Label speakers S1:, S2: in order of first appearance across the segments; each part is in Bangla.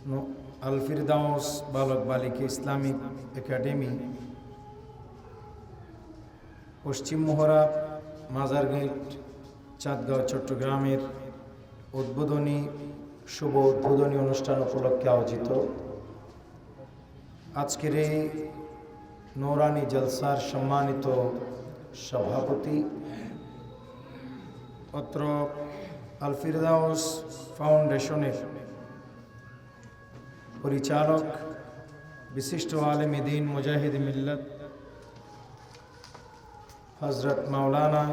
S1: আল ফিরদাউস বালক বালিকা ইসলামিক একাডেমি, পশ্চিম মোহরা মাজার গেট, চাঁদগাঁও, চট্টগ্রামের শুভ উদ্বোধনী অনুষ্ঠান উপলক্ষে আয়োজিত আজকের এই নৌরানি জলসার সম্মানিত সভাপতি, অত্র আল ফিরদাউস ফাউন্ডেশনের পরিচালক, বিশিষ্ট আলেমে দ্বীন, মুজাহিদ মিল্লাত হজরত মাওলানা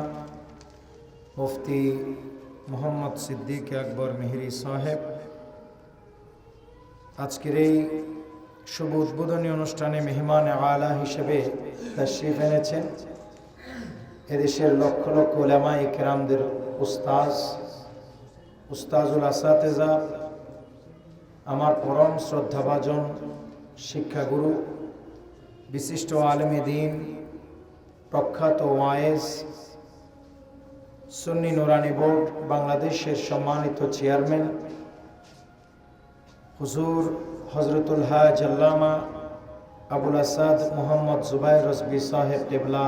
S1: মুফতি মোহাম্মদ সিদ্দিক আকবর মেহেরি সাহেব আজকের এই শুভ উদ্বোধনী অনুষ্ঠানে মেহমান আলা হিসেবে তাশরিফ এনেছেন। এদেশের লক্ষ লক্ষ উলামা ইকরামদের উস্তাজুল আসাতেজা, আমার পরম শ্রদ্ধাভাজন শিক্ষাগুরু, বিশিষ্ট আলেমে দ্বীন, প্রখ্যাত ওয়াইজ, সুন্নি নুরানি বোর্ড বাংলাদেশের সম্মানিত চেয়ারম্যান হুজুর হজরতুল হাজ আল্লামা আবুল আসাদ মোহাম্মদ জুবাইর রজবি সাহেব কেবলা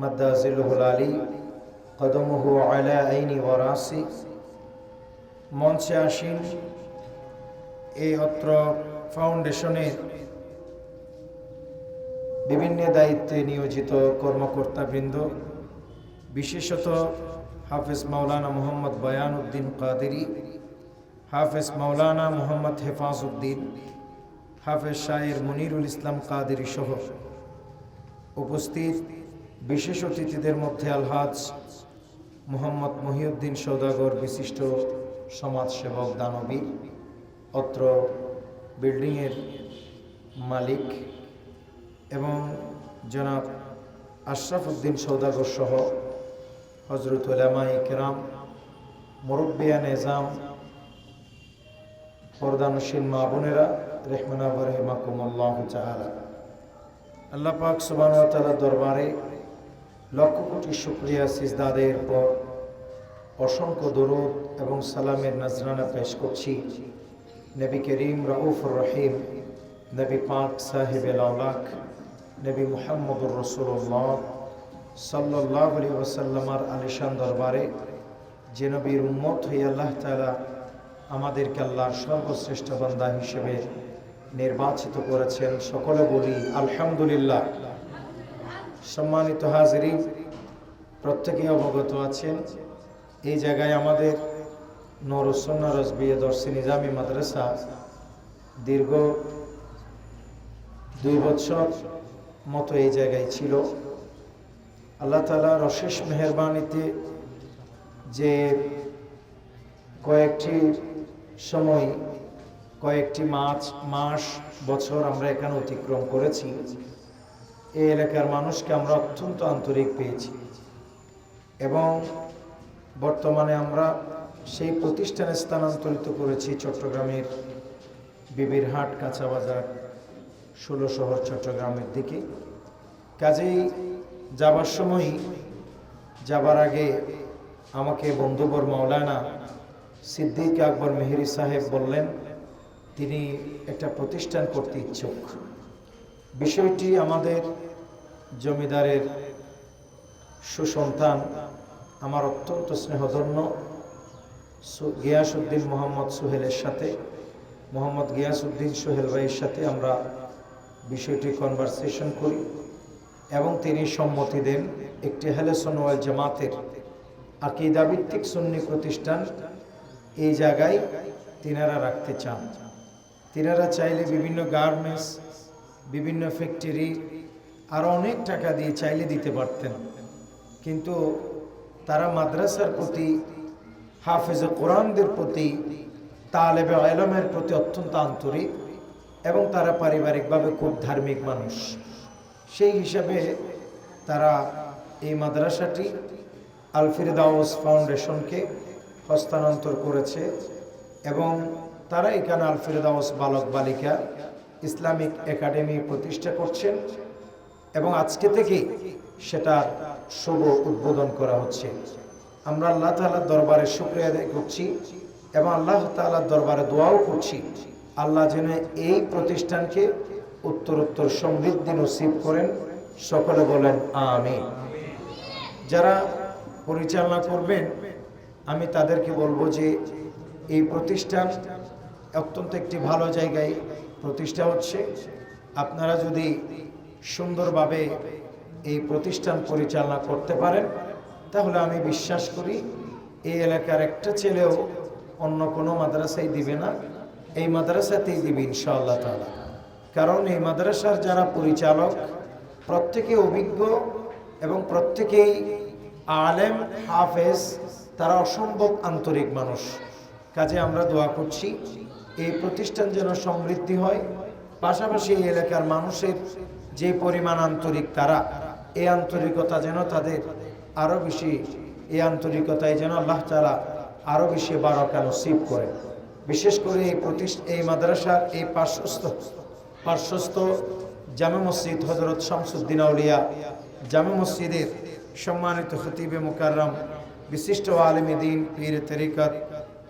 S1: মাদ্দাজিলুল আলী কদমুহু আলা আইনি ওয়া রাসি, মঞ্চে আসীন এই অত্র ফাউন্ডেশনের বিভিন্ন দায়িত্বে নিয়োজিত কর্মকর্তাবৃন্দ, বিশেষত হাফেজ মাওলানা মোহাম্মদ বয়ানউদ্দিন কাদেরী, হাফেজ মাওলানা মোহাম্মদ হেফাজউদ্দিন, হাফেজ শায়ের মুনিরুল ইসলাম কাদেরী সহ উপস্থিত বিশেষ অতিথিদের মধ্যে আলহাজ মোহাম্মদ মহিউদ্দিন সওদাগর, বিশিষ্ট সমাজসেবক, দানবীর, অত্র বিল্ডিংয়ের মালিক, এবং জনাব আশরাফ উদ্দিন সওদাগর সহ হজরত উলামায়ে কেরাম, মুরব্বিয়ান এজাম, পর্দানশীল মা বোনেরা, রেহমানা ওয়া রাহিমাকুমুল্লাহু তাআলা। আল্লাহ পাক সুবহানাহু ওয়া তাআলার দরবারে লক্ষ কোটি শুকরিয়া সিজদাদের পর অসংখ্য দরুদ এবং সালামের নজরানা পেশ করছি নবী করিম রাউফুর রহিম, নবী পাক সাহেবে লাউলাক, নবী মুহাম্মদুর রাসূলুল্লাহ সাল্লাল্লাহু আলাইহি ওয়াসাল্লামের আলিশান দরবারে, যে নবীর উম্মত হয়ে আল্লাহ তাআলা আমাদেরকে আল্লাহর সর্বশ্রেষ্ঠ বান্দা হিসেবে নির্বাচিত করেছেন। সকলে বলি আলহামদুলিল্লাহ। সম্মানিত হাজিরিন, প্রত্যেকেই অবগত আছেন এই জায়গায় আমাদের নূরুস সুন্নাহ রাজবিয়া দরসি নিজামী মাদ্রাসা দীর্ঘ 2 বছর মতো এই জায়গায় ছিল। আল্লাহ তাআলার অশেষ মেহেরবানিতে যে কয়েকটি সময়, কয়েকটি মাস, বছর আমরা এখানে অতিক্রম করেছি, এই এলাকার মানুষকে আমরা অত্যন্ত আন্তরিক পেয়েছি এবং বর্তমানে আমরা সেই প্রতিষ্ঠানে স্থানান্তরিত করেছি চট্টগ্রামের বিবিরহাট, কাঁচাবাজার, 16 শহর চট্টগ্রামের দিকে। কাজেই যাবার আগে আমাকে বন্ধুবর মাওলানা সিদ্দিক আকবর মেহেরি সাহেব বললেন তিনি একটা প্রতিষ্ঠান করতে ইচ্ছুক। বিষয়টি আমাদের জমিদারের সুসন্তান, আমার অত্যন্ত স্নেহধন্য গিয়াসউদ্দিন মোহাম্মদ সোহেলের সাথে, মোহাম্মদ গিয়াসউদ্দিন সোহেল ভাইয়ের সাথে আমরা বিষয়টি কনভারসেশন করি এবং তিনি সম্মতি দেন একটি আহলে সুন্নাহ ওয়াল জামাতের আকীদা ভিত্তিক সুন্নি প্রতিষ্ঠান এই জায়গায় তিনারা রাখতে চান। তিনারা চাইলে বিভিন্ন গার্মেন্টস, বিভিন্ন ফ্যাক্টরি, আরও অনেক টাকা দিয়ে চাইলে দিতে পারতেন, কিন্তু তারা মাদ্রাসার প্রতি, হাফেজে কোরআনদের প্রতি, তালেবে ইলমের প্রতি অত্যন্ত আন্তরিক এবং তারা পারিবারিকভাবে খুব ধার্মিক মানুষ। সেই হিসাবে তারা এই মাদ্রাসাটি আল ফিরদাউস ফাউন্ডেশনকে হস্তান্তর করেছে এবং তারা এখানে আল ফিরদাউস বালক বালিকা ইসলামিক একাডেমি প্রতিষ্ঠা করছেন এবং আজকে থেকে সেটার শুভ উদ্বোধন করা হচ্ছে। আমরা আল্লাহ তাআলার দরবারে শুকরিয়া আদায় করছি এবং আল্লাহ তাআলার দরবারে দোয়াও করছি আল্লাহ যেন এই প্রতিষ্ঠানকে উত্তরোত্তর সমৃদ্ধি নসিব করেন। সকলে বলেন আমিন। যারা পরিচালনা করবেন আমি তাদেরকে বলবো যে এই প্রতিষ্ঠান অত্যন্ত একটি ভালো জায়গায় প্রতিষ্ঠা হচ্ছে। আপনারা যদি সুন্দরভাবে এই প্রতিষ্ঠান পরিচালনা করতে পারেন তাহলে আমি বিশ্বাস করি এই এলাকার একটা ছেলেও অন্য কোনো মাদ্রাসায় দিবে না, এই মাদ্রাসাতেই দিবে ইনশাআল্লাহ তাআলা। কারণ এই মাদ্রাসার যারা পরিচালক প্রত্যেকে অভিজ্ঞ এবং প্রত্যেকেই আলেম হাফেজ, তারা অসম্ভব আন্তরিক মানুষ। কাজে আমরা দোয়া করছি এই প্রতিষ্ঠান যেন সমৃদ্ধি হয়, পাশাপাশি এই এলাকার মানুষের যে পরিমাণ আন্তরিক তারা, এই আন্তরিকতা যেন তাদের আরও বেশি, এই আন্তরিকতায় যেন আল্লাহ তাআলা আরও বেশি বারাকা নসিব করেন। বিশেষ করে এই মাদ্রাসার এই পার্শ্বস্থ জামে মসজিদ হযরত শামসুদ্দিন আউলিয়া জামে মসজিদের সম্মানিত খতিবে মুকাররম বিশিষ্ট আলেমে দ্বীন পীর তরিকত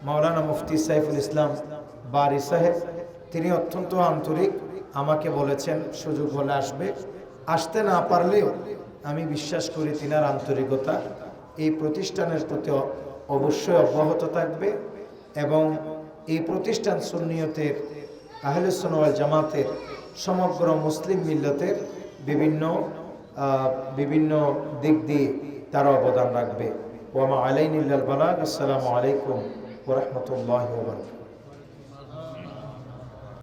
S1: মাওলানা মুফতি সাইফুল ইসলাম বারী সাহেব, তিনি অত্যন্ত আন্তরিক। আমাকে বলেছেন সুযোগ হলে আসবে, আসতে না পারলেও আমি বিশ্বাস করি তিনার আন্তরিকতা এই প্রতিষ্ঠানের প্রতি অবশ্যই অব্যাহত থাকবে এবং এই প্রতিষ্ঠান সুন্নিয়তের আহলে সুন্নাহ ওয়াল জামাতের সমগ্র মুসলিম মিল্লতের বিভিন্ন দিক দিয়ে তারা অবদান রাখবে। ওয়া মা আলাইনা ইল্লাল বালাগ। আসসালামু আলাইকুম ওয়া রাহমাতুল্লাহি ওয়া বারাকাতুহু।